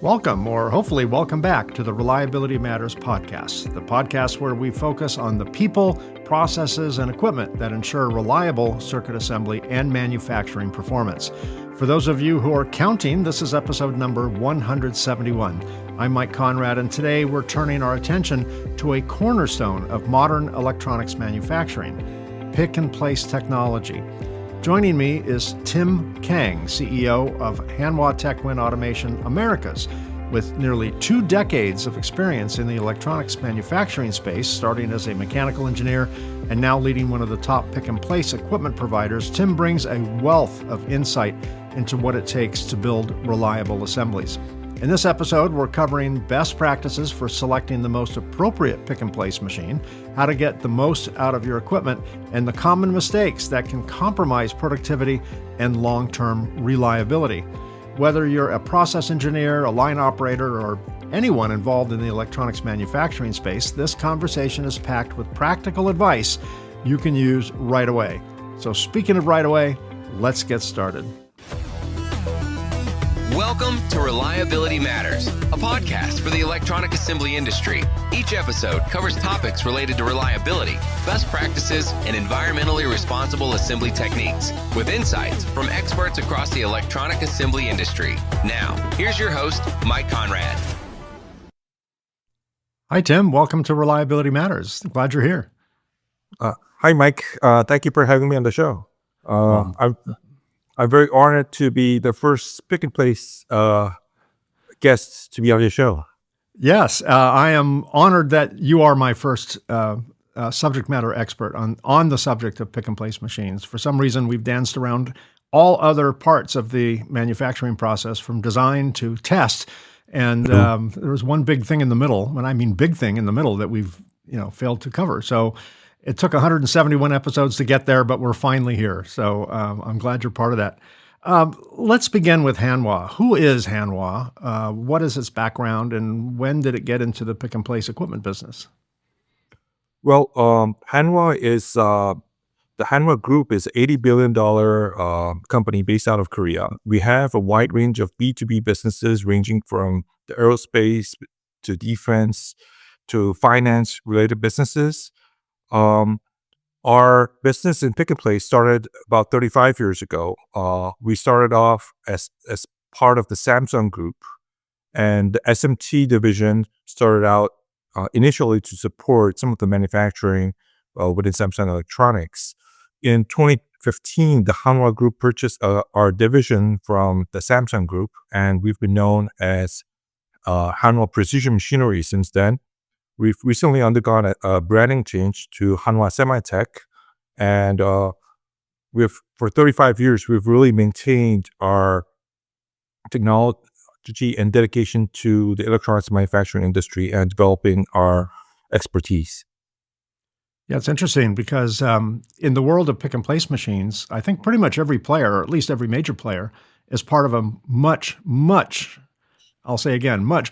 Welcome, or hopefully welcome back to the Reliability Matters podcast, the podcast where we focus on the people, processes, and equipment that ensure reliable circuit assembly and manufacturing performance. For those of you who are counting, this is episode number 171. I'm Mike Conrad, and today we're turning our attention to a cornerstone of modern electronics manufacturing, pick-and-place technology. Joining me is Tim Kang, CEO of Hanwha Techwin Automation Americas, with nearly 2 decades of experience in the electronics manufacturing space, starting as a mechanical engineer and now leading one of the top pick-and-place equipment providers. Tim brings a wealth of insight into what it takes to build reliable assemblies. In this episode, we're covering best practices for selecting the most appropriate pick-and-place machine, how to get the most out of your equipment, and the common mistakes that can compromise productivity and long-term reliability. Whether you're a process engineer, a line operator, or anyone involved in the electronics manufacturing space, this conversation is packed with practical advice you can use right away. So speaking of right away, let's get started. Welcome to Reliability Matters, a podcast for the electronic assembly industry. Each episode covers topics related to reliability, best practices, and environmentally responsible assembly techniques, with insights from experts across the electronic assembly industry. Now, here's your host, Mike Conrad. Hi, Tim. Welcome to Reliability Matters. Glad you're here. Hi, Mike. Thank you for having me on the show. I'm very honored to be the first pick-and-place guest to be on your show. Yes, I am honored that you are my first subject matter expert on the subject of pick-and-place machines. For some reason, we've danced around all other parts of the manufacturing process, from design to test, and there was one big thing in the middle, and I mean big thing in the middle, that we've failed to cover. So it took 171 episodes to get there, but we're finally here. So I'm glad you're part of that. Let's begin with Hanwha. Who is Hanwha? What is its background, and when did it get into the pick-and-place equipment business? Well, Hanwha is the Hanwha Group is an $80 billion company based out of Korea. We have a wide range of B2B businesses ranging from the aerospace to defense to finance-related businesses. Our business in pick-and-place started about 35 years ago. We started off as part of the Samsung Group, and the SMT division started out initially to support some of the manufacturing within Samsung Electronics. In 2015, the Hanwha Group purchased our division from the Samsung Group, and we've been known as Hanwha Precision Machinery since then. We've recently undergone a branding change to Hanwha Semitech, and for 35 years, we've really maintained our technology and dedication to the electronics manufacturing industry and developing our expertise. Yeah, it's interesting because in the world of pick-and-place machines, I think pretty much every player, or at least every major player, is part of a much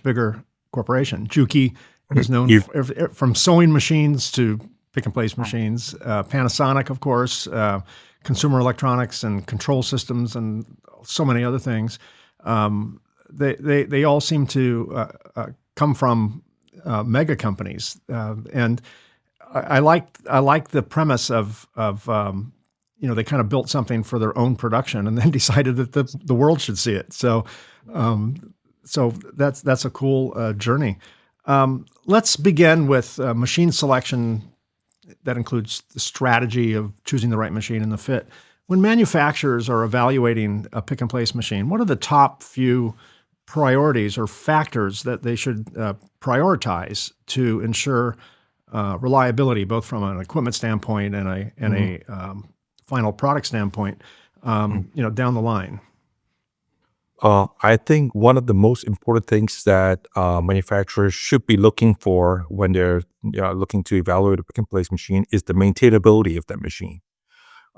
bigger corporation. Juki is known from sewing machines to pick-and-place machines. Panasonic, of course, consumer electronics and control systems, and so many other things. They all seem to come from mega companies, and I like the premise of they kind of built something for their own production and then decided that the world should see it. So that's a cool journey. Let's begin with machine selection that includes the strategy of choosing the right machine and the fit. When manufacturers are evaluating a pick-and-place machine, what are the top few priorities or factors that they should prioritize to ensure reliability, both from an equipment standpoint and a final product standpoint, down the line? I think one of the most important things that manufacturers should be looking for when they're looking to evaluate a pick-and-place machine is the maintainability of that machine.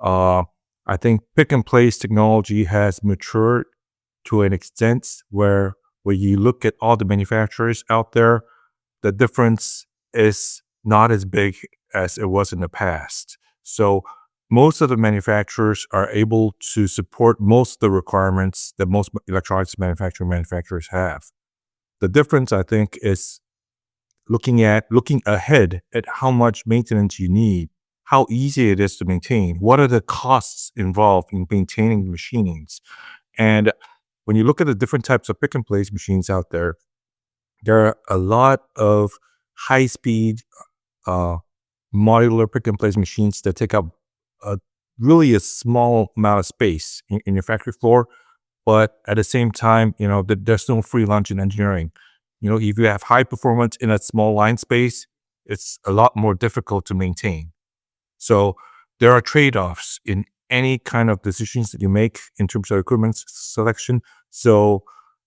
I think pick-and-place technology has matured to an extent where you look at all the manufacturers out there, the difference is not as big as it was in the past. So most of the manufacturers are able to support most of the requirements that most electronics manufacturers have. The difference, I think, is looking ahead at how much maintenance you need, how easy it is to maintain, what are the costs involved in maintaining the machines. And when you look at the different types of pick and place machines out there are a lot of high speed uh, modular pick and place machines that take up a really a small amount of space in your factory floor. But at the same time, there's no free lunch in engineering. If you have high performance in a small line space, it's a lot more difficult to maintain. So there are trade-offs in any kind of decisions that you make in terms of equipment selection. So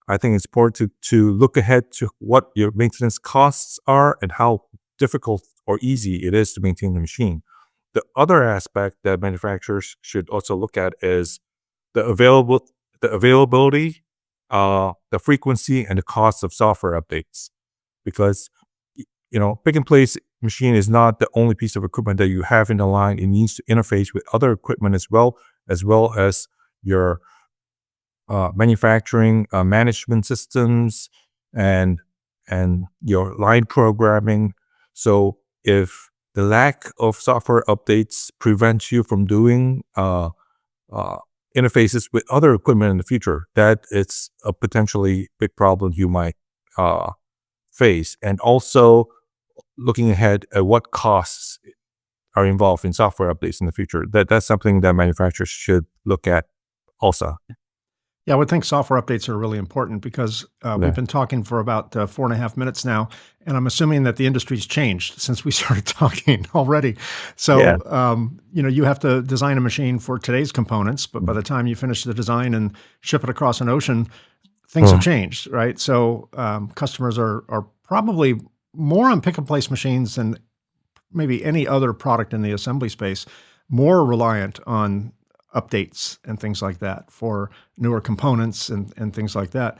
I think it's important to look ahead to what your maintenance costs are and how difficult or easy it is to maintain the machine. The other aspect that manufacturers should also look at is the availability, the frequency, and the cost of software updates. Because pick and place machine is not the only piece of equipment that you have in the line. It needs to interface with other equipment as well as your manufacturing management systems and your line programming. So if the lack of software updates prevents you from doing interfaces with other equipment in the future, that it's a potentially big problem you might face. And also looking ahead at what costs are involved in software updates in the future. That's something that manufacturers should look at also. Yeah, I would think software updates are really important because we've been talking for about 4.5 minutes now, and I'm assuming that the industry's changed since we started talking already. So, you have to design a machine for today's components, but by the time you finish the design and ship it across an ocean, things have changed, right? So customers are probably more on pick-and-place machines than maybe any other product in the assembly space, more reliant on updates and things like that for newer components and things like that.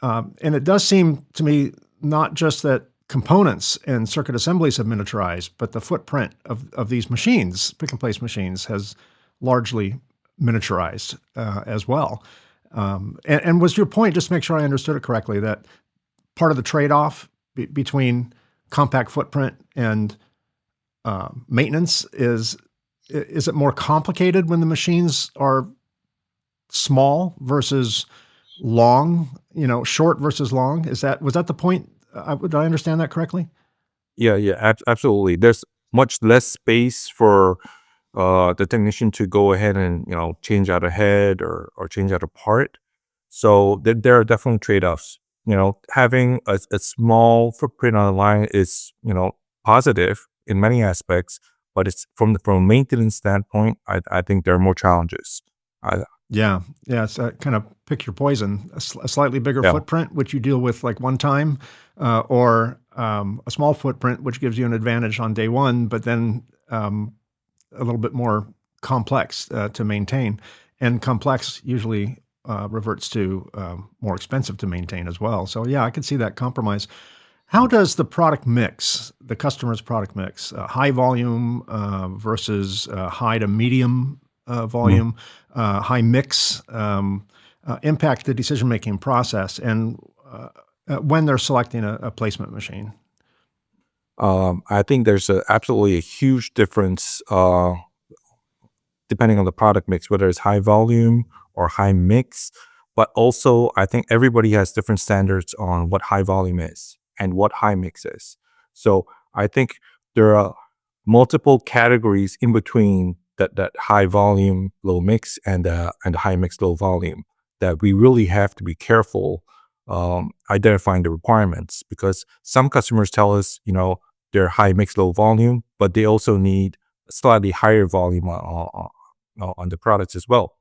And it does seem to me not just that components and circuit assemblies have miniaturized, but the footprint of these machines, pick and place machines, has largely miniaturized as well. And was your point, just to make sure I understood it correctly, that part of the trade-off between compact footprint and maintenance is it more complicated when the machines are small versus long, short versus long? Was that the point? Did I understand that correctly? Yeah, absolutely. There's much less space for the technician to go ahead and change out a head or change out a part. So there are definitely trade-offs. Having a small footprint on the line is positive in many aspects, but it's from a maintenance standpoint, I think there are more challenges. Yeah. It's kind of pick your poison. A slightly bigger footprint, which you deal with like one time, or a small footprint, which gives you an advantage on day one, but then a little bit more complex to maintain. And complex usually reverts to more expensive to maintain as well. So yeah, I can see that compromise. How does the product mix, the customer's product mix, high volume versus high to medium volume, high mix, impact the decision-making process and when they're selecting a placement machine? I think there's absolutely a huge difference depending on the product mix, whether it's high volume or high mix. But also, I think everybody has different standards on what high volume is and what high mix is. So I think there are multiple categories in between that high volume, low mix, and the high mix, low volume that we really have to be careful identifying the requirements, because some customers tell us, they're high mix, low volume, but they also need slightly higher volume on the products as well.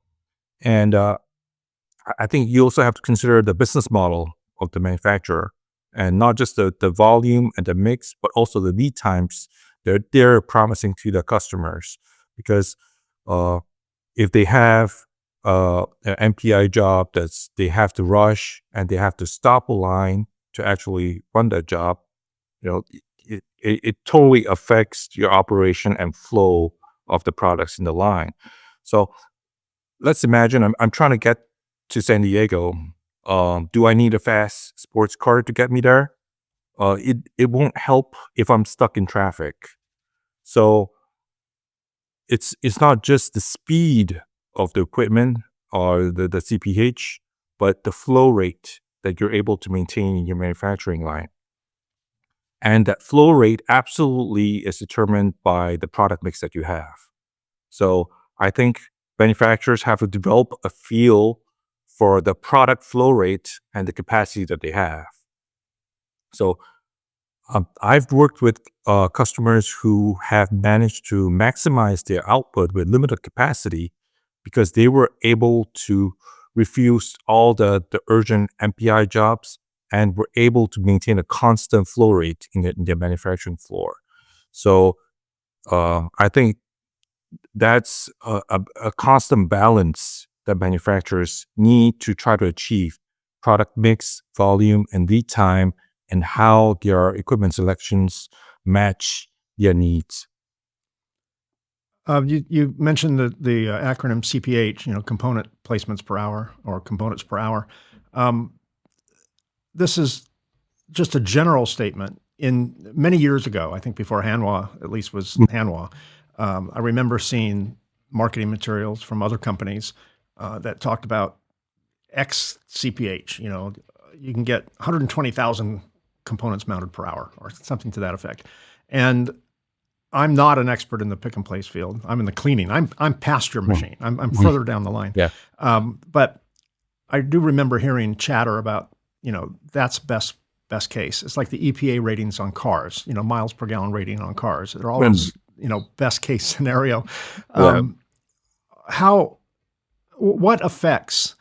And I think you also have to consider the business model of the manufacturer, and not just the volume and the mix, but also the lead times they're promising to the customers. Because if they have an MPI job that's they have to rush and they have to stop a line to actually run that job, it totally affects your operation and flow of the products in the line. So let's imagine I'm trying to get to San Diego Do I need a fast sports car to get me there? It won't help if I'm stuck in traffic. So it's not just the speed of the equipment or the CPH, but the flow rate that you're able to maintain in your manufacturing line. And that flow rate absolutely is determined by the product mix that you have. So I think manufacturers have to develop a feel for the product flow rate and the capacity that they have. So I've worked with customers who have managed to maximize their output with limited capacity because they were able to refuse all the urgent MPI jobs and were able to maintain a constant flow rate in their manufacturing floor. So I think that's a constant balance that manufacturers need to try to achieve product mix, volume, and lead time, and how their equipment selections match their needs. You mentioned the acronym CPH, component placements per hour or components per hour. This is just a general statement. In many years ago, I think before Hanwha, at least was Hanwha, I remember seeing marketing materials from other companies that talked about X CPH. You can get 120,000 components mounted per hour or something to that effect. And I'm not an expert in the pick and place field. I'm in the cleaning. I'm past your machine. I'm further down the line. Yeah. But I do remember hearing chatter about, that's best case. It's like the EPA ratings on cars, miles per gallon rating on cars. They're always, best case scenario. What affects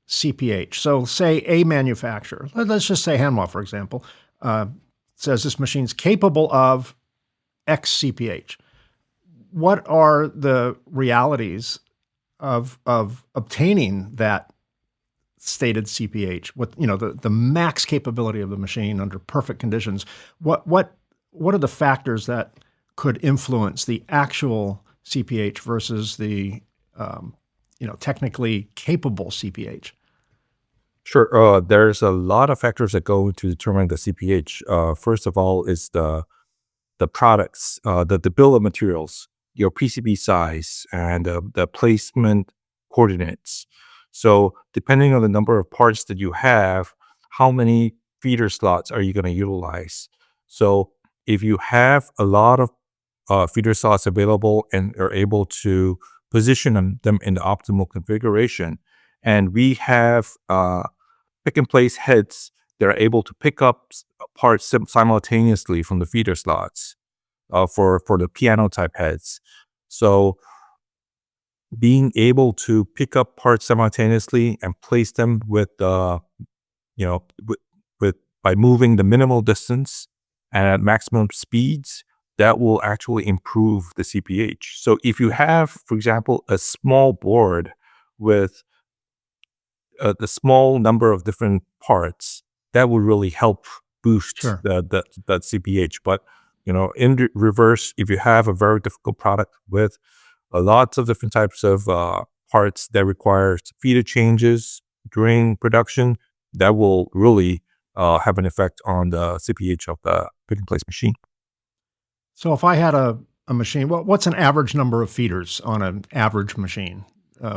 CPH? So say a manufacturer, let's just say Hanwha, for example, says this machine's capable of X CPH. What are the realities of obtaining that stated CPH? What the max capability of the machine under perfect conditions? What are the factors that could influence the actual CPH versus the technically capable CPH? Sure. There's a lot of factors that go into determining the CPH. First of all, is the products, the bill of materials, your PCB size, and the placement coordinates. So depending on the number of parts that you have, how many feeder slots are you going to utilize? So if you have a lot of feeder slots available and are able to position them in the optimal configuration, and we have pick and place heads that are able to pick up parts simultaneously from the feeder slots for the piano type heads. So being able to pick up parts simultaneously and place them with by moving the minimal distance and at maximum speeds, that will actually improve the CPH. So if you have, for example, a small board with the small number of different parts, that would really help boost the CPH. But in reverse, if you have a very difficult product with lots of different types of parts that require feeder changes during production, that will really have an effect on the CPH of the pick and place machine. So if I had a machine, what's an average number of feeders on an average machine? We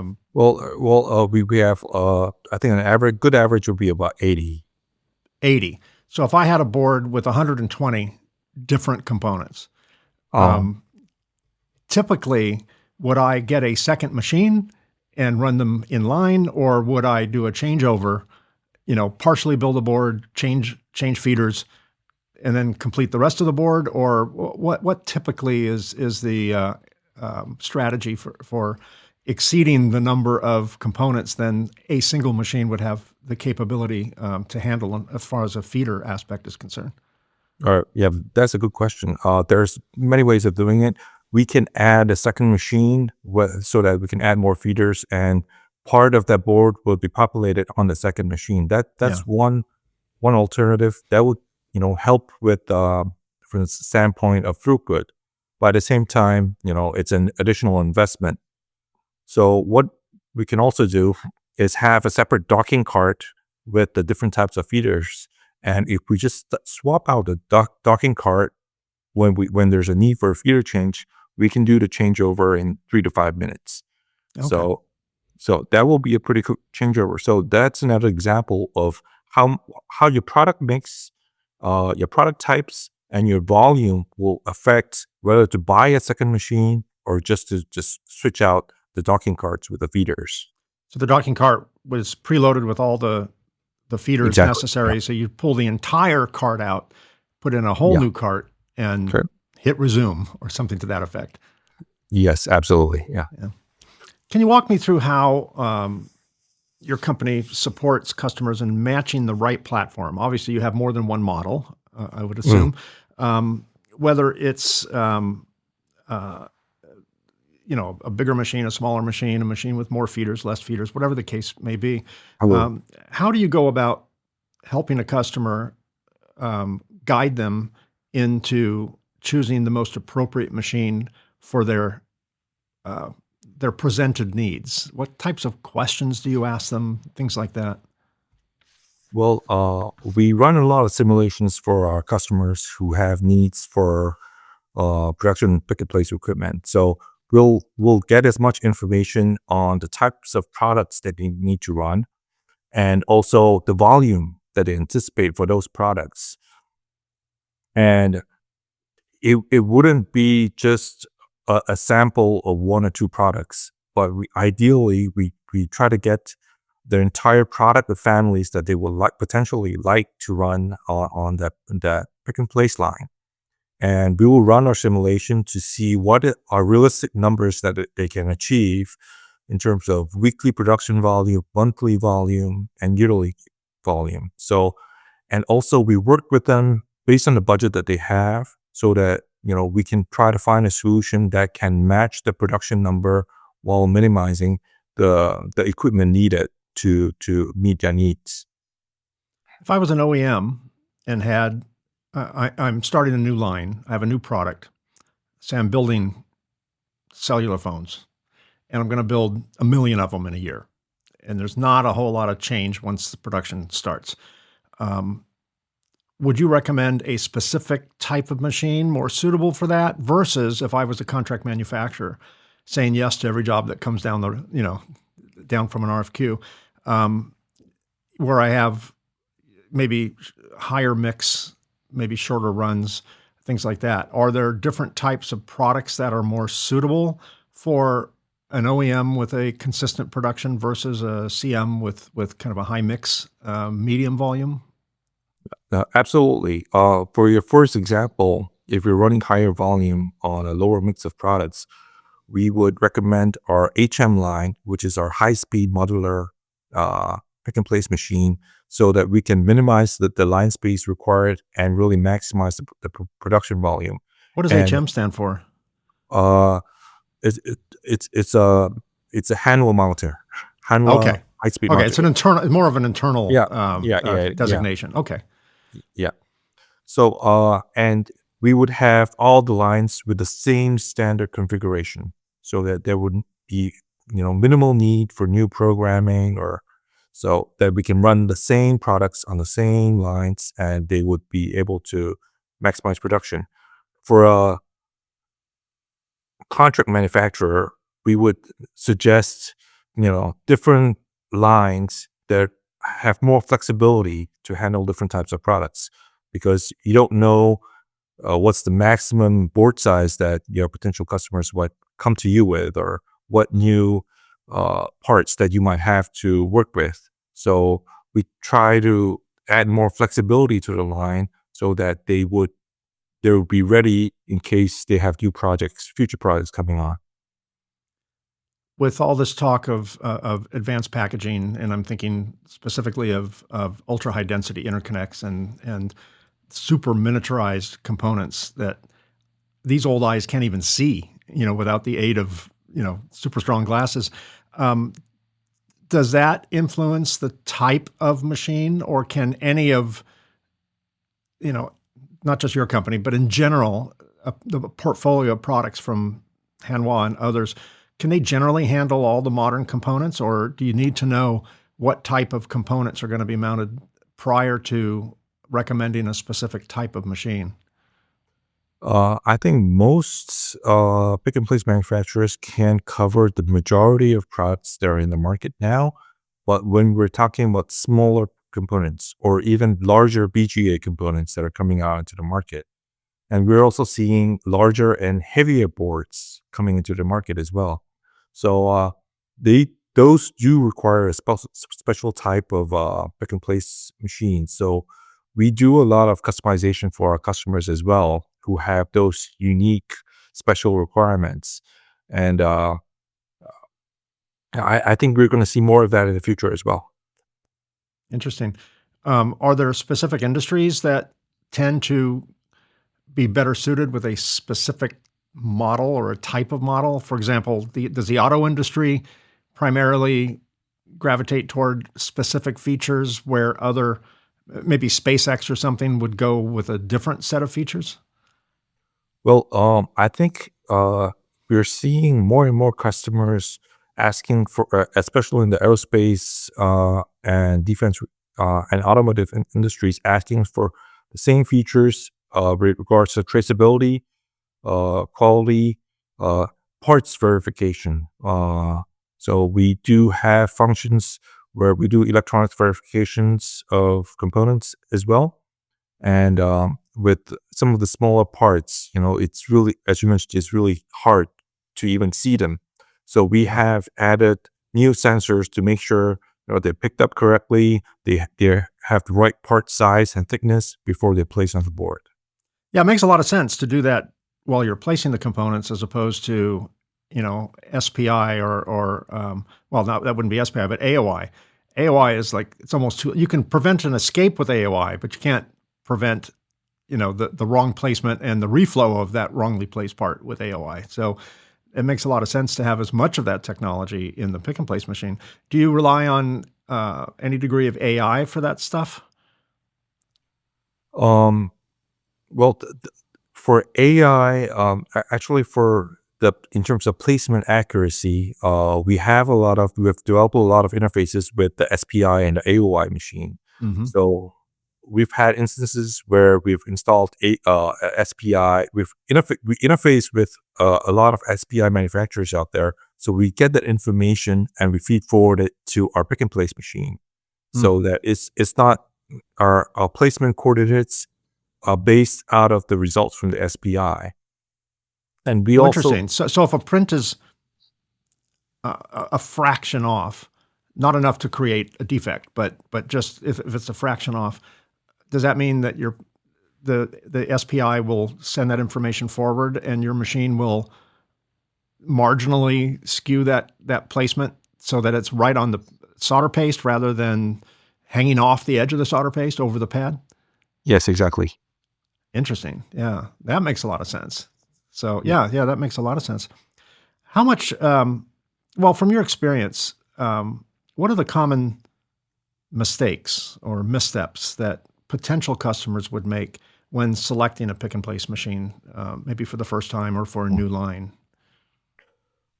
have I think an good average would be about 80. 80. So if I had a board with 120 different components, typically, would I get a second machine and run them in line, or would I do a changeover, partially build a board, change feeders, and then complete the rest of the board? Or what typically is the strategy for exceeding the number of components than a single machine would have the capability to handle as far as a feeder aspect is concerned? Yeah, that's a good question. There's many ways of doing it. We can add a second machine so that we can add more feeders, and part of that board will be populated on the second machine. That's one alternative that would help with from the standpoint of throughput. But at the same time, it's an additional investment. So what we can also do is have a separate docking cart with the different types of feeders. And if we just swap out the docking cart when there's a need for a feeder change, we can do the changeover in 3 to 5 minutes. Okay. So that will be a pretty quick changeover. So that's another example of how your product mix, your product types, and your volume will affect whether to buy a second machine or just to switch out the docking carts with the feeders. So the docking cart was preloaded with all the feeders Exactly. necessary. Yeah. So you pull the entire cart out, put in a whole Yeah. new cart, and Okay. hit resume or something to that effect. Yes, absolutely. Yeah. Can you walk me through how your company supports customers in matching the right platform? Obviously, you have more than one model, I would assume. Whether it's a bigger machine, a smaller machine, a machine with more feeders, less feeders, whatever the case may be. Hello. How do you go about helping a customer guide them into choosing the most appropriate machine for their presented needs? What types of questions do you ask them? Things like that. Well, we run a lot of simulations for our customers who have needs for production pick and place equipment. So we'll get as much information on the types of products that they need to run, and also the volume that they anticipate for those products. And it wouldn't be just a sample of one or two products, but ideally we try to get the entire product of families that they would potentially like to run on that pick and place line. And we will run our simulation to see what are realistic numbers that they can achieve in terms of weekly production volume, monthly volume, and yearly volume. So, and also we work with them based on the budget that they have, so that we can try to find a solution that can match the production number while minimizing the equipment needed to meet their needs. If I was an OEM and had, I'm starting a new line, I have a new product. Say I'm building cellular phones, and I'm going to build 1 million of them in a year. And there's not a whole lot of change once the production starts. Would you recommend a specific type of machine more suitable for that versus if I was a contract manufacturer saying yes to every job that comes down down from an RFQ, where I have maybe higher mix, maybe shorter runs, things like that? Are there different types of products that are more suitable for an OEM with a consistent production versus a CM with kind of a high mix, medium volume? Absolutely. For your first example, if you're running higher volume on a lower mix of products, we would recommend our HM line, which is our high-speed modular pick and place machine, so that we can minimize the line space required and really maximize the production volume. What does And HM stand for? it's a Hanwha mounter, Hanwha Okay. high-speed Okay, mounter. it's an internal, more of an internal Yeah. designation. Okay. Yeah. So, and we would have all the lines with the same standard configuration, so that there wouldn't be, minimal need for new programming, or so that we can run the same products on the same lines and they would be able to maximize production. For a contract manufacturer, we would suggest, different lines that have more flexibility to handle different types of products, because you don't know what's the maximum board size that your potential customers would come to you with, or what new parts that you might have to work with. So we try to add more flexibility to the line so that they would be ready in case they have future projects coming on. With all this talk of advanced packaging, and I'm thinking specifically of ultra high density interconnects and super miniaturized components that these old eyes can't even see, without the aid of super strong glasses. Does that influence the type of machine, or can any of not just your company, but in general, the portfolio of products from Hanwha and others, can they generally handle all the modern components, or do you need to know what type of components are going to be mounted prior to recommending a specific type of machine? I think most pick and place manufacturers can cover the majority of products that are in the market now. But when we're talking about smaller components or even larger BGA components that are coming out into the market, and we're also seeing larger and heavier boards coming into the market as well. So those do require a special type of pick and place machine. So we do a lot of customization for our customers as well, who have those unique special requirements. And I think we're going to see more of that in the future as well. Interesting. Are there specific industries that tend to be better suited with a specific model or a type of model? For example, does the auto industry primarily gravitate toward specific features where other, maybe SpaceX or something, would go with a different set of features? Well, I think we're seeing more and more customers asking for, especially in the aerospace and defense and automotive industries, asking for the same features with regards to traceability, quality, uh, parts verification. So we do have functions where we do electronic verifications of components as well. And with some of the smaller parts, it's really, as you mentioned, it's really hard to even see them. So we have added new sensors to make sure they're picked up correctly. They have the right part size and thickness before they're placed on the board. Yeah, it makes a lot of sense to do that while you're placing the components as opposed to, SPI well, not that wouldn't be SPI, but AOI. AOI is like, it's almost too, you can prevent an escape with AOI, but you can't prevent, the wrong placement and the reflow of that wrongly placed part with AOI. So it makes a lot of sense to have as much of that technology in the pick and place machine. Do you rely on any degree of AI for that stuff? Um, well, for AI, actually, in terms of placement accuracy, we've developed a lot of interfaces with the SPI and the AOI machine. Hmm. So we've had instances where we've installed a SPI. We interface with a lot of SPI manufacturers out there. So we get that information and we feed forward it to our pick and place machine, so that it's not our placement coordinates are based out of the results from the SPI. And we Oh, also, interesting. So if a print is a fraction off, not enough to create a defect, but just if it's a fraction off, does that mean that the SPI will send that information forward and your machine will marginally skew that placement so that it's right on the solder paste rather than hanging off the edge of the solder paste over the pad? yes, exactly. Interesting. Yeah, that makes a lot of sense. So Yeah. yeah, that makes a lot of sense. How much, well, from your experience, what are the common mistakes or missteps that potential customers would make when selecting a pick and place machine, maybe for the first time or for a new line?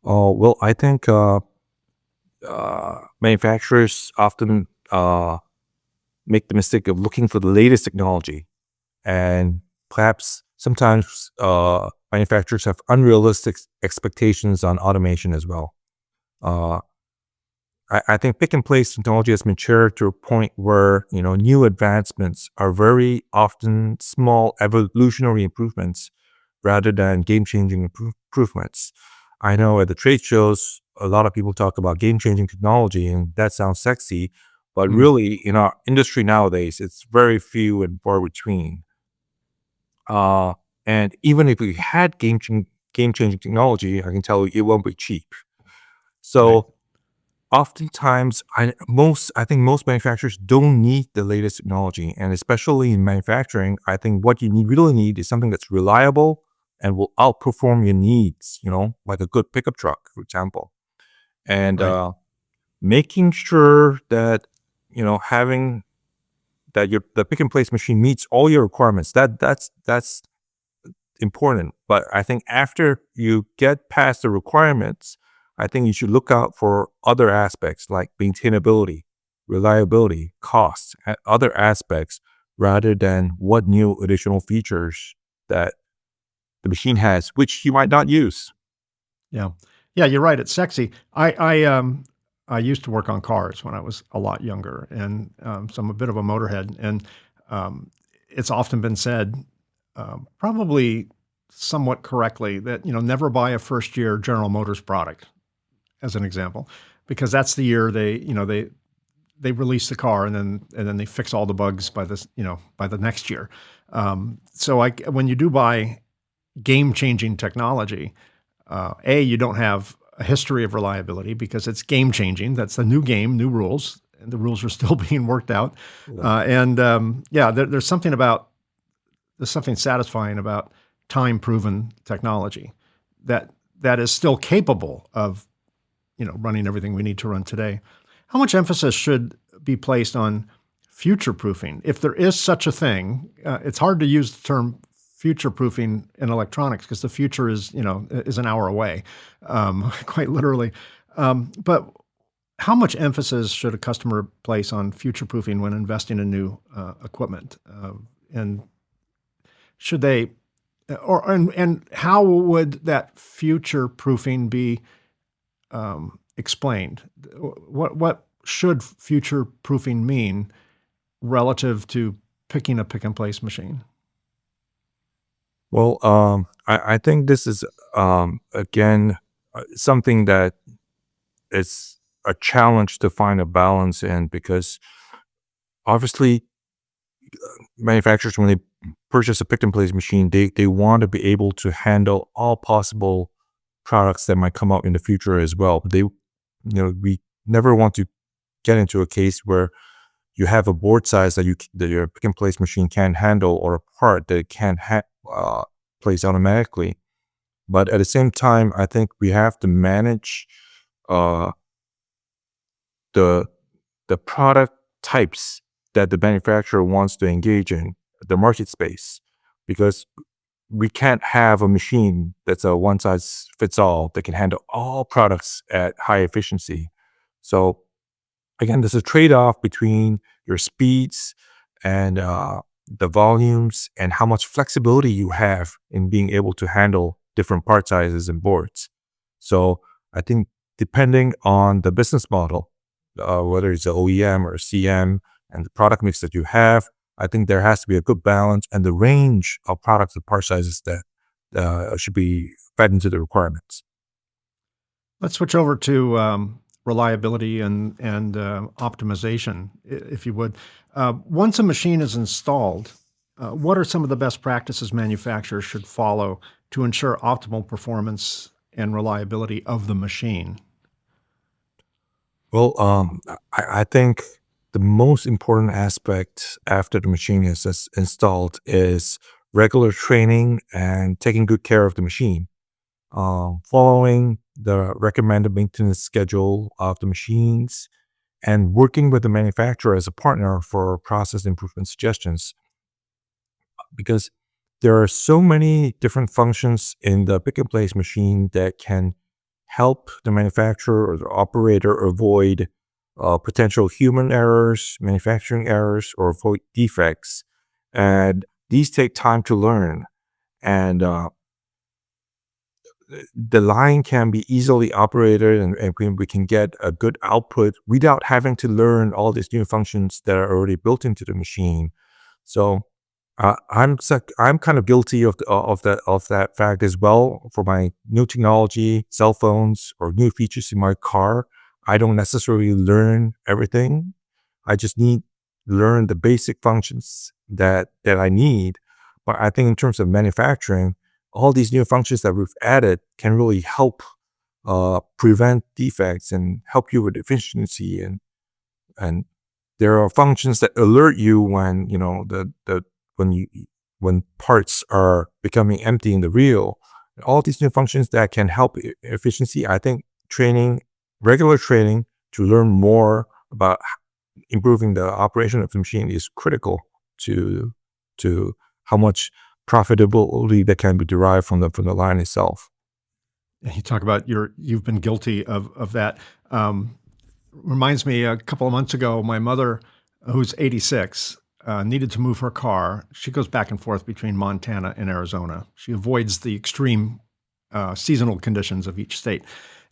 Oh, well, I think manufacturers often make the mistake of looking for the latest technology, and perhaps sometimes manufacturers have unrealistic expectations on automation as well. Uh, I think pick and place technology has matured to a point where new advancements are very often small evolutionary improvements rather than game changing improvements. I know at the trade shows, a lot of people talk about game changing technology, and that sounds sexy, but Mm, really in our industry nowadays, it's very few and far between. Uh, and even if we had game changing technology, I can tell you it won't be cheap. right. So oftentimes, I think most manufacturers don't need the latest technology, and especially in manufacturing, I think what you really need is something that's reliable and will outperform your needs. Like a good pickup truck, for example, and Right. making sure that having that the pick and place machine meets all your requirements. That's important. But I think after you get past the requirements, I think you should look out for other aspects like maintainability. reliability, costs, and other aspects rather than what new additional features that the machine has, which you might not use. Yeah. Yeah, you're right. It's sexy. I used to work on cars when I was a lot younger, and so I'm a bit of a motorhead. And um, it's often been said, probably somewhat correctly, that never buy a first year General Motors product, as an example, because that's the year they release the car, and then they fix all the bugs by the next year. So when you do buy game changing technology, you don't have a history of reliability because it's game changing. That's the new game, new rules, and the rules are still being worked out. Yeah. There's something satisfying about time proven technology that is still capable of running everything we need to run today. How much emphasis should be placed on future proofing, if there is such a thing? It's hard to use the term future proofing in electronics because the future is an hour away, quite literally. But how much emphasis should a customer place on future proofing when investing in new equipment? And should they, and how would that future proofing be explained? What should future proofing mean relative to picking a pick and place machine? Well, I think this is again something that is a challenge to find a balance in, because obviously manufacturers, when they purchase a pick and place machine, they want to be able to handle all possible products that might come out in the future as well. We never want to get into a case where you have a board size that your pick and place machine can't handle, or a part that it can't place automatically. But at the same time, I think we have to manage uh, the the product types that the manufacturer wants to engage in, the market space, because we can't have a machine that's a one size fits all that can handle all products at high efficiency. So again, there's a trade-off between your speeds and the volumes and how much flexibility you have in being able to handle different part sizes and boards. So I think depending on the business model, whether it's an OEM or a CM, and the product mix that you have, I think there has to be a good balance and the range of products and part sizes that should be fed into the requirements. Let's switch over to reliability and optimization, if you would. Once a machine is installed, what are some of the best practices manufacturers should follow to ensure optimal performance and reliability of the machine? Well, I think the most important aspect after the machine is installed is regular training and taking good care of the machine. Following the recommended maintenance schedule of the machines, and working with the manufacturer as a partner for process improvement suggestions. Because there are so many different functions in the pick and place machine that can help the manufacturer or the operator avoid potential human errors, manufacturing errors, or avoid defects. And these take time to learn. And the line can be easily operated, and we can get a good output without having to learn all these new functions that are already built into the machine. So I'm kind of guilty of that fact as well. For my new technology, cell phones, or new features in my car, I don't necessarily learn everything. I just need to learn the basic functions that I need. But I think in terms of manufacturing, all these new functions that we've added can really help prevent defects and help you with efficiency. And there are functions that alert you when when parts are becoming empty in the reel. All these new functions that can help efficiency. I think regular training to learn more about improving the operation of the machine is critical to how much profitability that can be derived from the line itself. You talk about you've been guilty of that. Reminds me, a couple of months ago, my mother, who's 86, needed to move her car. She goes back and forth between Montana and Arizona. She avoids the extreme seasonal conditions of each state.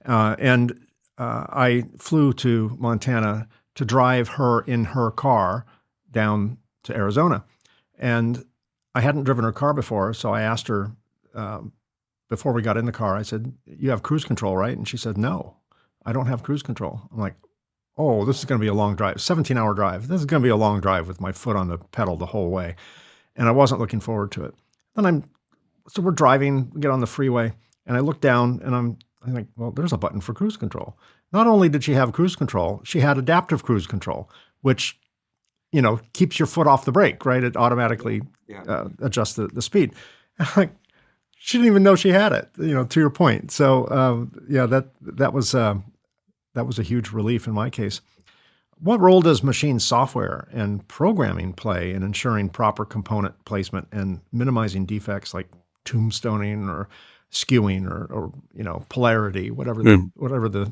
And I flew to Montana to drive her in her car down to Arizona. And I hadn't driven her car before, so I asked her before we got in the car, I said, "You have cruise control, right?" And she said, "No, I don't have cruise control." I'm like, "Oh, this is going to be a long drive, 17-hour drive. This is going to be a long drive with my foot on the pedal the whole way." And I wasn't looking forward to it. So we're driving, we get on the freeway, and I look down and I'm like, well, there's a button for cruise control. Not only did she have cruise control, she had adaptive cruise control, which, keeps your foot off the brake, right? It automatically adjusts the speed. Like, she didn't even know she had it, to your point. So, that was a huge relief in my case. What role does machine software and programming play in ensuring proper component placement and minimizing defects like tombstoning or skewing or polarity, whatever the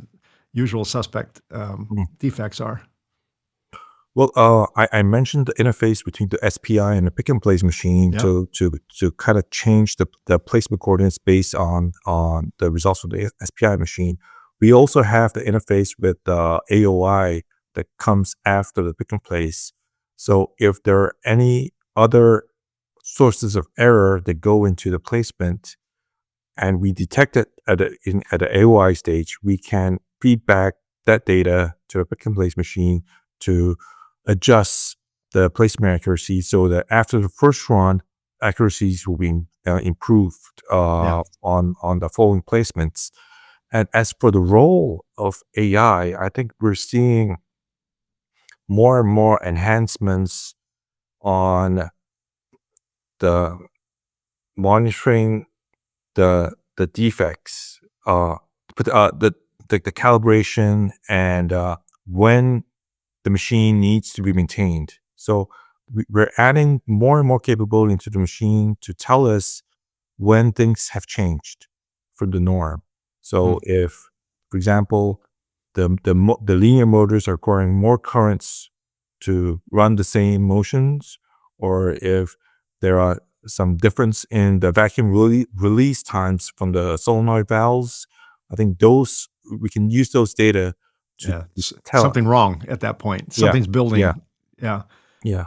usual suspect Mm. defects are? Well, I mentioned the interface between the SPI and the pick and place machine Yeah, to kind of change the placement coordinates based on the results of the SPI machine. We also have the interface with the AOI that comes after the pick and place. So if there are any other sources of error that go into the placement, and we detect it at the AOI stage, we can feed back that data to a pick and place machine to adjust the placement accuracy so that after the first run, accuracies will be improved yeah, on the following placements. And as for the role of AI, I think we're seeing more and more enhancements on the monitoring the defects, put the calibration, and when the machine needs to be maintained. So we're adding more and more capability into the machine to tell us when things have changed from the norm. hmm, So if, for example, the linear motors are requiring more currents to run the same motions, or if there are some difference in the vacuum release times from the solenoid valves, I think those we can use those data to yeah. tell. Something wrong at that point. Yeah, Something's yeah, building. Yeah, yeah,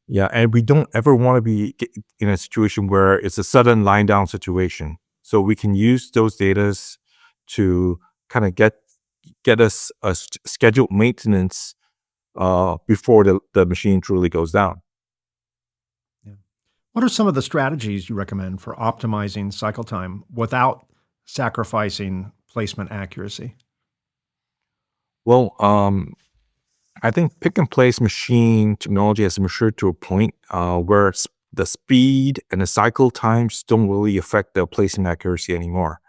yeah. And we don't ever want to be in a situation where it's a sudden line down situation. So we can use those data to kind of get us a scheduled maintenance before the machine truly goes down. yeah. What are some of the strategies you recommend for optimizing cycle time without sacrificing placement accuracy? Well, I think pick and place machine technology has matured to a point where the speed and the cycle times don't really affect the placement accuracy anymore.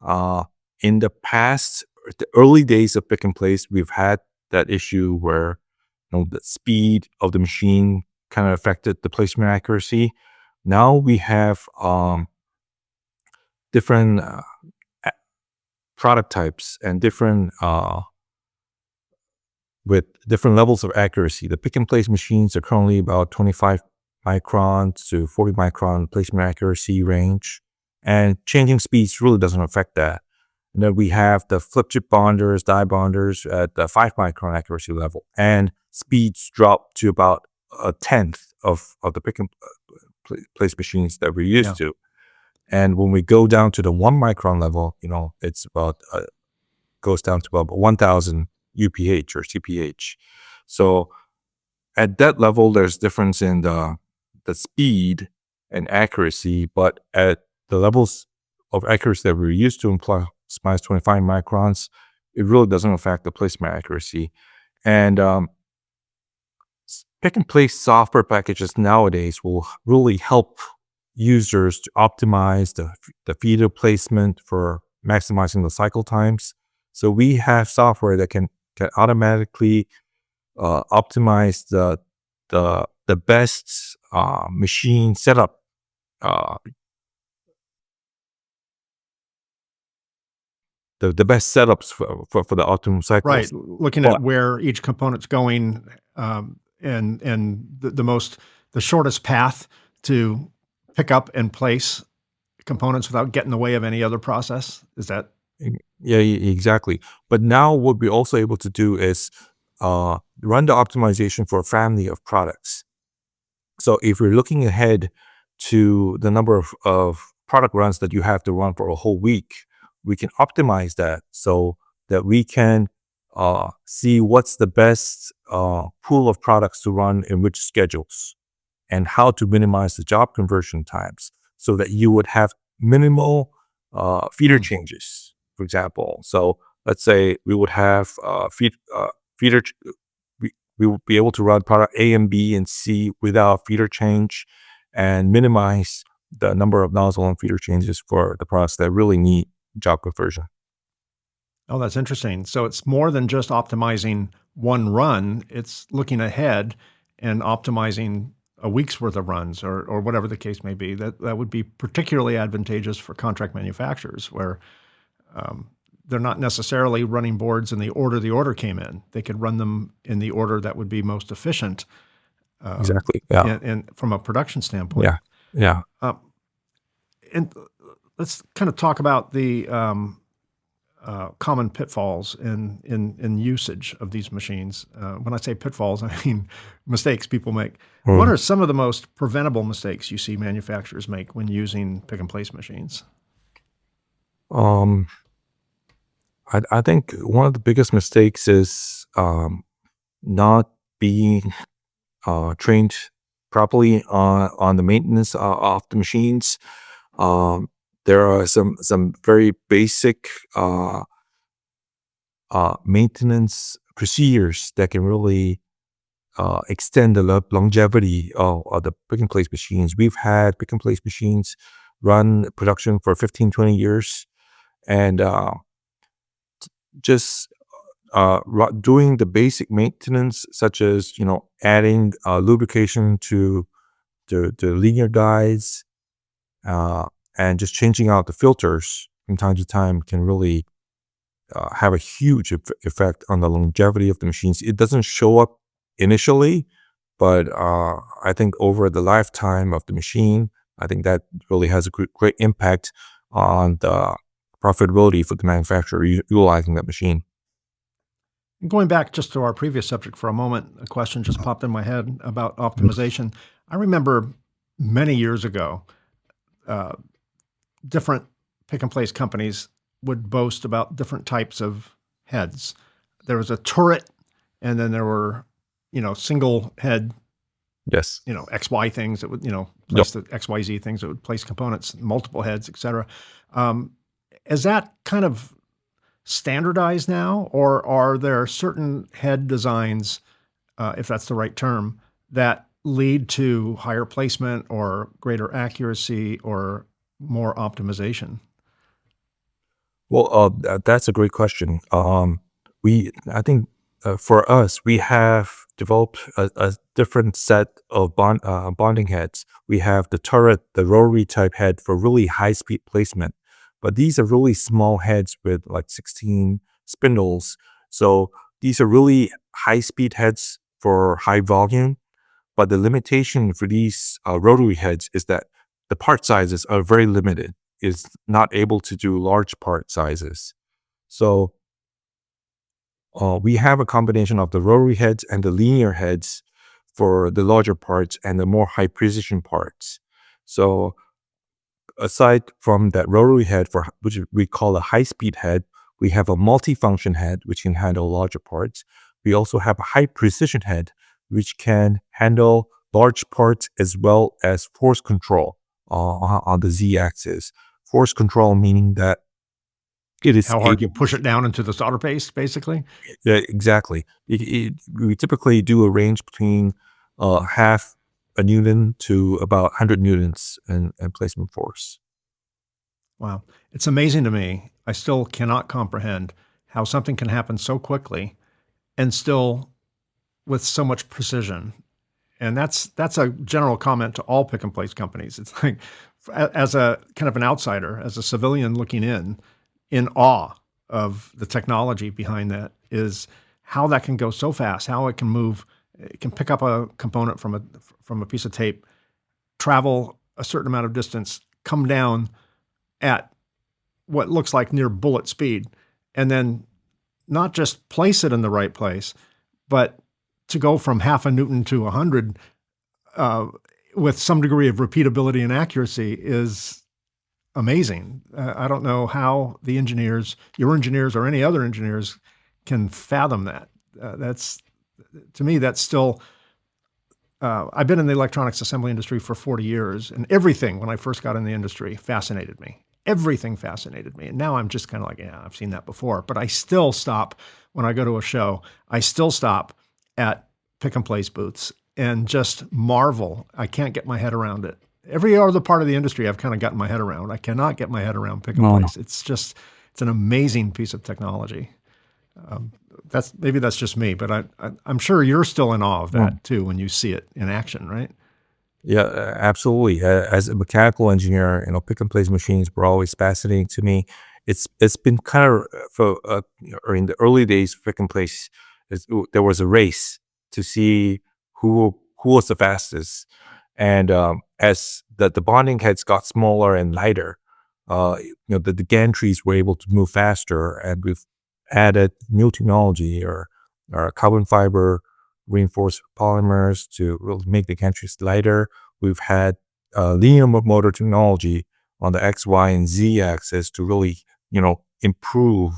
Uh, in the past, the early days of pick and place, we've had that issue where the speed of the machine kind of affected the placement accuracy. Now we have different a- product types and different with different levels of accuracy. The pick and place machines are currently about 25 microns to 40 micron placement accuracy range, and changing speeds really doesn't affect that. And then we have the flip chip bonders, die bonders at the 5 micron accuracy level, and speeds drop to about a tenth of the pick and place machines that we're Yeah. used to. And when we go down to the 1 micron level, it's about goes down to about 1,000 UPH or CPH. So at that level, there's difference in the speed and accuracy, but at the levels of accuracy that we're used to, in plus minus 25 microns, it really doesn't affect the placement accuracy. And pick and place software packages nowadays will really help users to optimize the feeder placement for maximizing the cycle times. So we have software that can automatically optimize the best machine setup uh, the best setups for the optimum Right. cycles. Looking at But where each component's going, and the shortest path to pick up and place components without getting in the way of any other process. Is that yeah, exactly. But now what we're also able to do is run the optimization for a family of products. So if you're looking ahead to the number of product runs that you have to run for a whole week, we can optimize that so that we can see what's the best pool of products to run in which schedules and how to minimize the job conversion times so that you would have minimal feeder changes, for example. So let's say we would have feeder we will be able to run product A and B and C without feeder change and minimize the number of nozzle and feeder changes for the products that really need job conversion. Oh, that's interesting. So it's more than just optimizing one run. It's looking ahead and optimizing a week's worth of runs or whatever the case may be. That would be particularly advantageous for contract manufacturers where they're not necessarily running boards in the order came in. They could run them in the order that would be most efficient Exactly. Yeah. and from a production standpoint. Yeah. Yeah. And let's kind of talk about the common pitfalls in usage of these machines. When I say pitfalls, I mean mistakes people make. What are some of the most preventable mistakes you see manufacturers make when using pick and place machines? Um, I think one of the biggest mistakes is not being trained properly on the maintenance of the machines. There are some very basic maintenance procedures that can really extend the longevity of the pick and place machines. We've had pick and place machines run production for 15, 20 years. And just doing the basic maintenance, such as, adding lubrication to the linear guides and just changing out the filters from time to time can really have a huge effect on the longevity of the machines. It doesn't show up initially, but I think over the lifetime of the machine, I think that really has a great impact on the profitability for the manufacturer utilizing that machine. Going back just to our previous subject for a moment, a question just popped in my head about optimization. I remember many years ago, uh, different pick and place companies would boast about different types of heads. There was a turret, and then there were, single head, Yes. XY things that would, Yep. place the XYZ things that would place components, multiple heads, et cetera. Is that kind of standardized now, or are there certain head designs, if that's the right term, that lead to higher placement or greater accuracy or more optimization? Well, that's a great question. I think for us, we have developed a different set of bonding heads. We have the turret, the rotary type head for really high speed placement, but these are really small heads with like 16 spindles. So these are really high speed heads for high volume. But the limitation for these rotary heads is that the part sizes are very limited. It's not able to do large part sizes. So we have a combination of the rotary heads and the linear heads for the larger parts and the more high precision parts. So aside from that rotary head, for which we call a high-speed head, we have a multifunction head, which can handle larger parts. We also have a high-precision head, which can handle large parts as well as force control on the z-axis. Force control meaning that it is How hard you able. push it down into the solder paste, basically? Yeah, exactly. We typically do a range between half a Newton to about 100 newtons in placement force. Wow. It's amazing to me. I still cannot comprehend how something can happen so quickly and still with so much precision. And that's a general comment to all pick and place companies. It's like, as a kind of an outsider, as a civilian looking in awe of the technology behind that is how that can go so fast, how it can move. It can pick up a component from a piece of tape, travel a certain amount of distance, come down at what looks like near bullet speed, and then not just place it in the right place, but to go from half a Newton to 100 with some degree of repeatability and accuracy is amazing. I don't know how the engineers, your engineers or any other engineers, can fathom that. That's to me, that's still. I've been in the electronics assembly industry for 40 years, and everything when I first got in the industry fascinated me. Everything fascinated me. And now I'm just kind of like, yeah, I've seen that before. But I still stop when I go to a show. I still stop at pick and place booths and just marvel. I can't get my head around it. Every other part of the industry I've kind of gotten my head around. I cannot get my head around pick and No, place. It's an amazing piece of technology. Maybe that's just me, but I'm sure you're still in awe of that too when you see it in action, right? Yeah, absolutely. As a mechanical engineer, pick and place machines were always fascinating to me. It's been kind of or in the early days of pick and place, there was a race to see who was the fastest, and as the bonding heads got smaller and lighter, the gantries were able to move faster, and we've added new technology or carbon fiber reinforced polymers to really make the gantries lighter. We've had linear motor technology on the X, Y, and Z axis to really, improve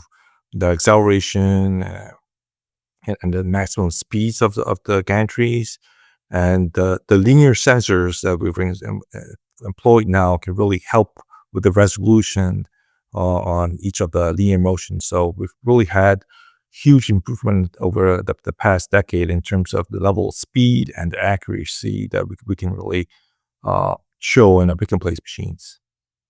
the acceleration and the maximum speeds of the gantries. And the linear sensors that we've employed now can really help with the resolution on each of the linear motions. So we've really had huge improvement over the past decade in terms of the level of speed and accuracy that we can really show in our pick and place machines.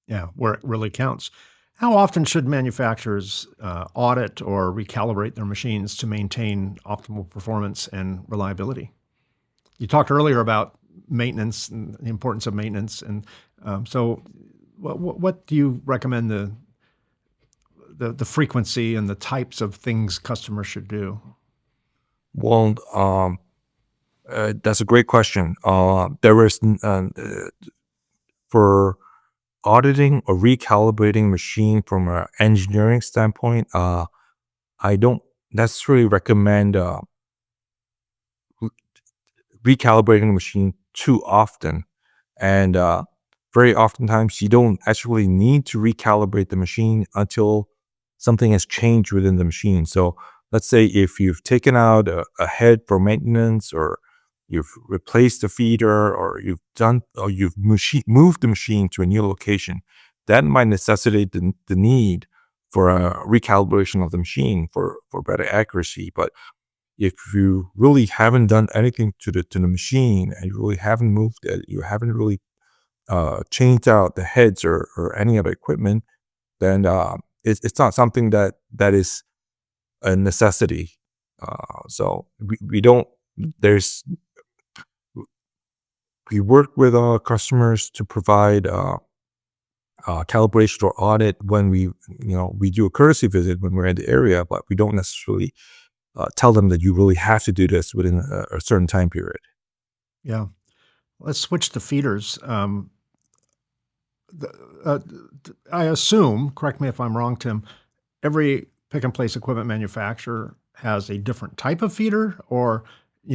Yeah, where it really counts. How often should manufacturers audit or recalibrate their machines to maintain optimal performance and reliability? You talked earlier about maintenance and the importance of maintenance, and so what do you recommend the frequency and the types of things customers should do? Well, that's a great question. There is for auditing or recalibrating machine from an engineering standpoint, I don't necessarily recommend recalibrating the machine too often. And very oftentimes, you don't actually need to recalibrate the machine until something has changed within the machine. So let's say if you've taken out a head for maintenance, or you've replaced the feeder, or you've moved the machine to a new location, that might necessitate the need for a recalibration of the machine for better accuracy. But if you really haven't done anything to the machine, and you really haven't moved it, you haven't really changed out the heads or any other equipment, then it's not something that is a necessity. So we don't. We work with our customers to provide calibration or audit when we do a courtesy visit when we're in the area, but we don't necessarily tell them that you really have to do this within a certain time period. Yeah, let's switch to feeders. The, I assume, correct me if I'm wrong, Tim, every pick and place equipment manufacturer has a different type of feeder, or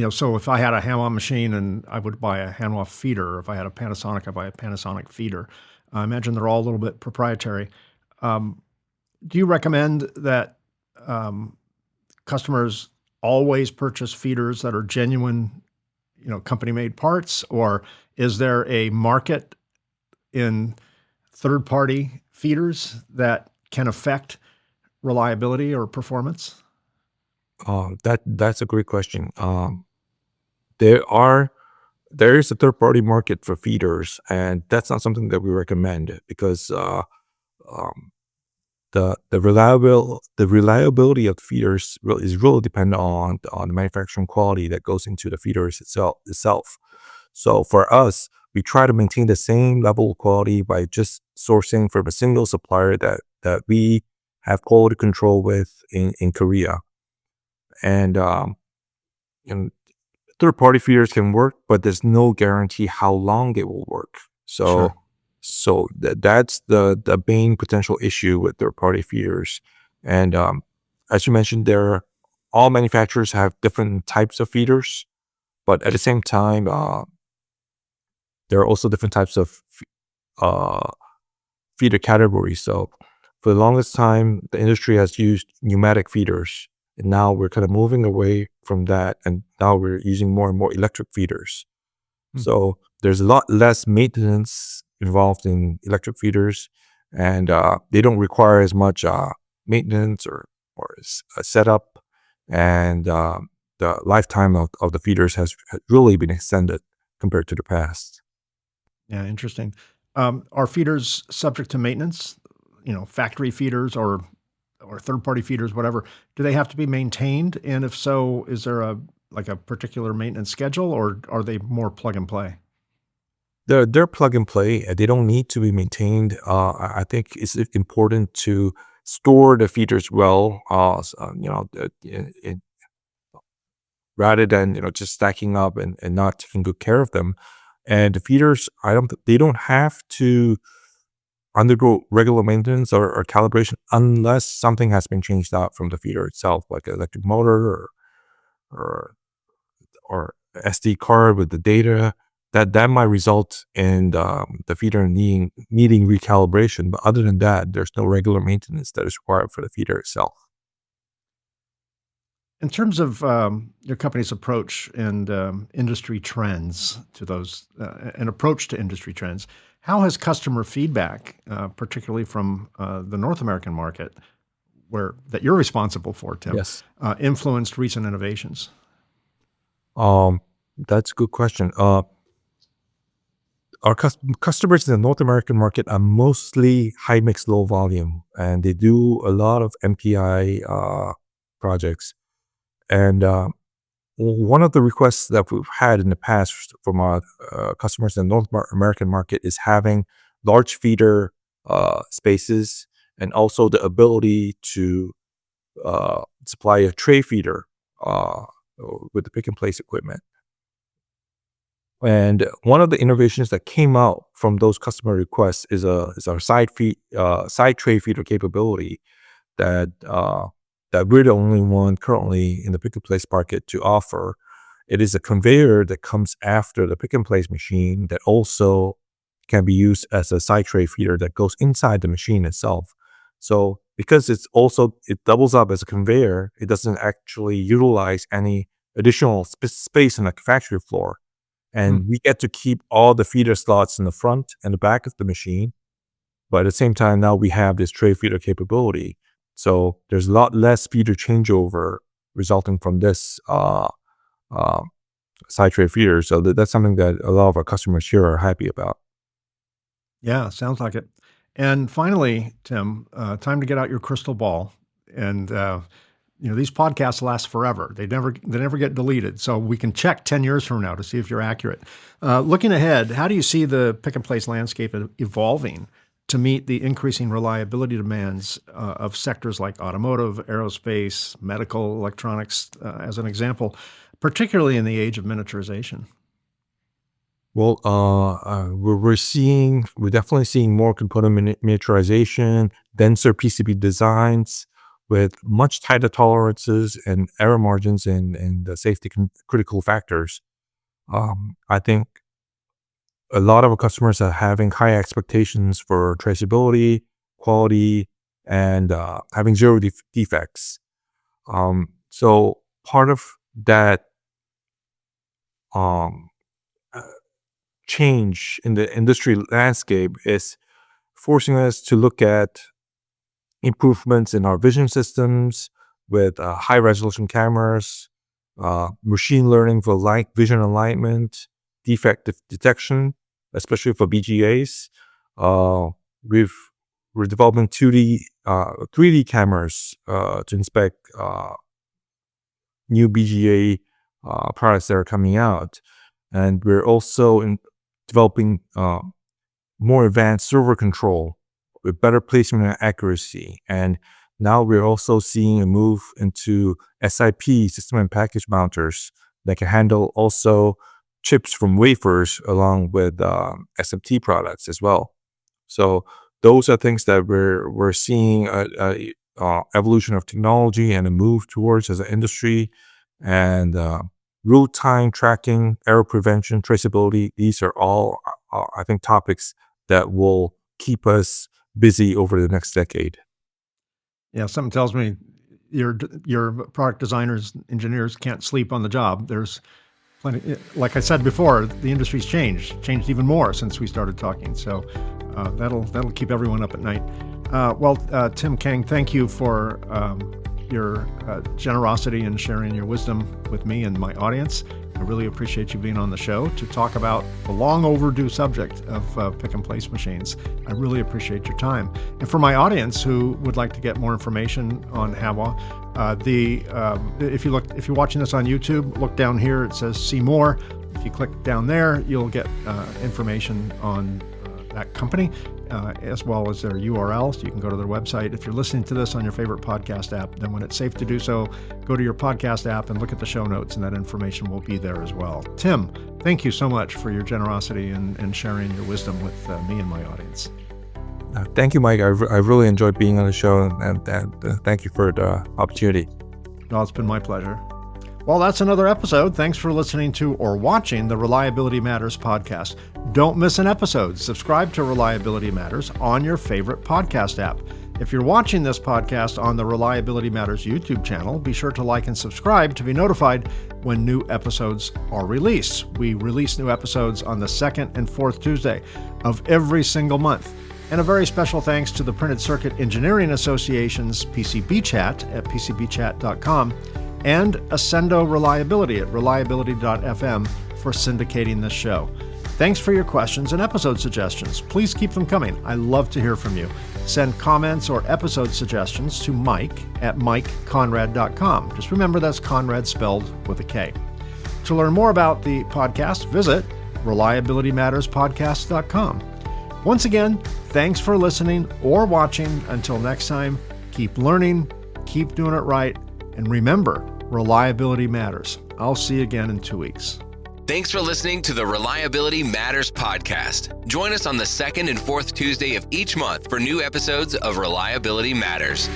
so if I had a Hanwha machine and I would buy a Hanwha feeder, or if I had a Panasonic, I buy a Panasonic feeder. I imagine they're all a little bit proprietary. Do you recommend that customers always purchase feeders that are genuine, company-made parts, or is there a market in third-party feeders that can affect reliability or performance? That's a great question. There is a third party market for feeders, and that's not something that we recommend because the reliability of the feeders is really dependent on the manufacturing quality that goes into the feeders itself. So for us, we try to maintain the same level of quality by just sourcing from a single supplier that we have quality control with in Korea. And and third-party feeders can work, but there's no guarantee how long it will work. Sure. So that's the main potential issue with third-party feeders. And as you mentioned, all manufacturers have different types of feeders, but at the same time, there are also different types of uh, feeder categories. So for the longest time, the industry has used pneumatic feeders, and now we're kind of moving away from that, and now we're using more and more electric feeders. Hmm. So there's a lot less maintenance involved in electric feeders, and they don't require as much maintenance or a setup, and the lifetime of the feeders has really been extended compared to the past. Yeah, interesting. Are feeders subject to maintenance? Factory feeders or third-party feeders, whatever. Do they have to be maintained? And if so, is there a particular maintenance schedule, or are they more plug and play? They're plug and play. They don't need to be maintained. I think it's important to store the feeders well. Rather than just stacking up and not taking good care of them. And the feeders, they don't have to undergo regular maintenance or calibration unless something has been changed out from the feeder itself, like an electric motor or or SD card with the data. That might result in the feeder needing recalibration. But other than that, there's no regular maintenance that is required for the feeder itself. In terms of your company's approach and industry trends to those, an approach to industry trends, how has customer feedback, particularly from the North American market, where that you're responsible for, Tim, Yes. influenced recent innovations? Um, that's a good question. Our customers in the North American market are mostly high mix, low volume, and they do a lot of MPI projects. And one of the requests that we've had in the past from our customers in the American market is having large feeder spaces and also the ability to supply a tray feeder uh, with the pick and place equipment. And one of the innovations that came out from those customer requests is our side tray feeder capability that we're the only one currently in the pick and place market to offer. It is a conveyor that comes after the pick and place machine that also can be used as a side tray feeder that goes inside the machine itself. So because it doubles up as a conveyor, it doesn't actually utilize any additional space on the factory floor. Hmm. And we get to keep all the feeder slots in the front and the back of the machine. But at the same time, now we have this tray feeder capability. So there's a lot less feeder changeover resulting from this uh, side tray feeder. So that's something that a lot of our customers here are happy about. Yeah, sounds like it. And finally, Tim, time to get out your crystal ball. And these podcasts last forever. They never get deleted. So we can check 10 years from now to see if you're accurate. Looking ahead, how do you see the pick and place landscape evolving to meet the increasing reliability demands of sectors like automotive, aerospace, medical, electronics, as an example, particularly in the age of miniaturization? Well, we're definitely seeing more component miniaturization, denser PCB designs with much tighter tolerances and error margins and the safety critical factors. I think a lot of our customers are having high expectations for traceability, quality, and having zero defects. So part of that um, uh, change in the industry landscape is forcing us to look at improvements in our vision systems with high resolution cameras, machine learning for light vision alignment, defect detection, especially for BGAs. Uh, we've we're developing 3D cameras to inspect new BGA products that are coming out, and we're also developing more advanced server control with better placement and accuracy. And Now we're also seeing a move into SIP, system and package mounters, that can handle also chips from wafers along with SMT products as well. So those are things that we're seeing a evolution of technology and a move towards as an industry. And real-time tracking, error prevention, traceability, these are all, I think, topics that will keep us busy over the next decade. Yeah, something tells me your product designers, engineers can't sleep on the job. There's plenty, like I said before, the industry's changed even more since we started talking. So that'll keep everyone up at night. Tim Kang, thank you for your generosity and sharing your wisdom with me and my audience. I really appreciate you being on the show to talk about the long overdue subject of pick and place machines. I really appreciate your time. And for my audience who would like to get more information on Hanwha, if you're watching this on YouTube, look down here. It says "See More." If you click down there, you'll get information on that company, as well as their URL, so you can go to their website. If you're listening to this on your favorite podcast app, then when it's safe to do so, go to your podcast app and look at the show notes, and that information will be there as well. Tim, thank you so much for your generosity and sharing your wisdom with me and my audience. Thank you, Mike. I really enjoyed being on the show, and thank you for the opportunity. Well, it's been my pleasure. Well, that's another episode. Thanks for listening to or watching the Reliability Matters podcast. Don't miss an episode. Subscribe to Reliability Matters on your favorite podcast app. If you're watching this podcast on the Reliability Matters YouTube channel, be sure to like and subscribe to be notified when new episodes are released. We release new episodes on the second and fourth Tuesday of every single month. And a very special thanks to the Printed Circuit Engineering Association's PCB Chat at pcbchat.com and Ascendo Reliability at reliability.fm for syndicating this show. Thanks for your questions and episode suggestions. Please keep them coming. I love to hear from you. Send comments or episode suggestions to Mike at mikeconrad.com. Just remember that's Conrad spelled with a K. To learn more about the podcast, visit reliabilitymatterspodcast.com. Once again, thanks for listening or watching. Until next time, keep learning, keep doing it right, and remember, reliability matters. I'll see you again in 2 weeks. Thanks for listening to the Reliability Matters podcast. Join us on the second and fourth Tuesday of each month for new episodes of Reliability Matters.